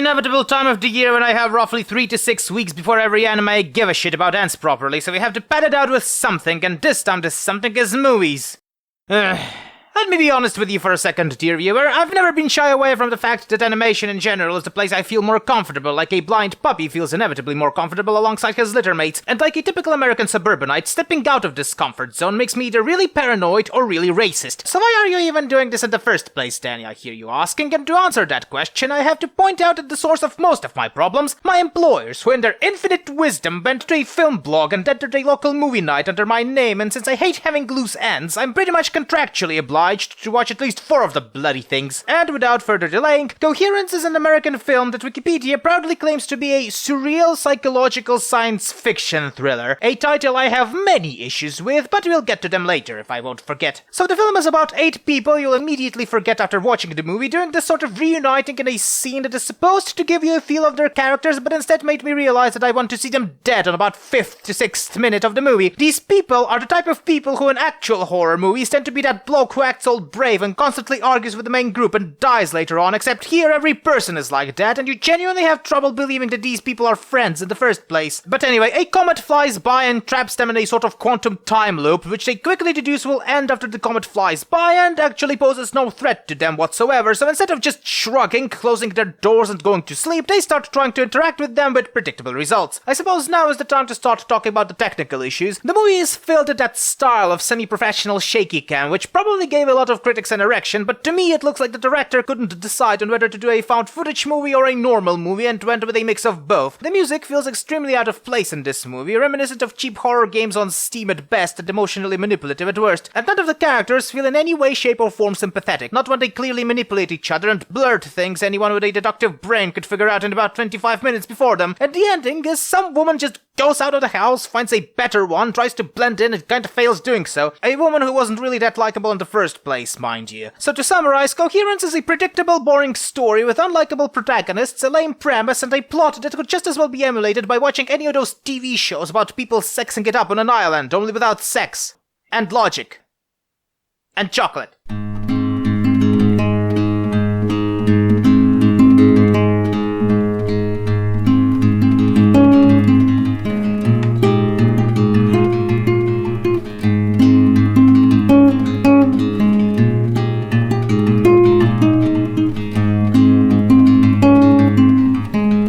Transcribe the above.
inevitable time of the year when I have roughly 3 to 6 weeks before every anime I give a shit about ends properly, so we have to pad it out with something, and this time this something is movies. Let me be honest with you for a second, dear viewer. I've never been shy away from the fact that animation in general is the place I feel more comfortable, like a blind puppy feels inevitably more comfortable alongside his littermates, and like a typical American suburbanite, stepping out of this comfort zone makes me either really paranoid or really racist. So why are you even doing this in the first place, Danny, I hear you asking? And to answer that question, I have to point out that the source of most of my problems, my employers, who in their infinite wisdom went to a film blog and entered a local movie night under my name, and since I hate having loose ends, I'm pretty much contractually obliged to watch at least 4 of the bloody things. And without further delaying, Coherence is an American film that Wikipedia proudly claims to be a surreal psychological science fiction thriller, a title I have many issues with, but we'll get to them later if I won't forget. So the film is about 8 people you'll immediately forget after watching the movie doing this sort of reuniting in a scene that is supposed to give you a feel of their characters, but instead made me realize that I want to see them dead on about 5th to 6th minute of the movie. These people are the type of people who in actual horror movies tend to be that bloke who acts all brave and constantly argues with the main group and dies later on, except here every person is like that, and you genuinely have trouble believing that these people are friends in the first place. But anyway, a comet flies by and traps them in a sort of quantum time loop, which they quickly deduce will end after the comet flies by and actually poses no threat to them whatsoever, so instead of just shrugging, closing their doors and going to sleep, they start trying to interact with them with predictable results. I suppose now is the time to start talking about the technical issues. The movie is filled with that style of semi-professional shaky cam, which probably gave a lot of critics an erection, but to me it looks like the director couldn't decide on whether to do a found footage movie or a normal movie and went with a mix of both. The music feels extremely out of place in this movie, reminiscent of cheap horror games on Steam at best and emotionally manipulative at worst, and none of the characters feel in any way, shape or form sympathetic, not when they clearly manipulate each other and blurt things anyone with a deductive brain could figure out in about 25 minutes before them. And the ending is some woman just goes out of the house, finds a better one, tries to blend in and kinda fails doing so. A woman who wasn't really that likable in the first place, mind you. So to summarize, Coherence is a predictable, boring story with unlikable protagonists, a lame premise, and a plot that could just as well be emulated by watching any of those TV shows about people sexing it up on an island, only without sex. And logic. And chocolate.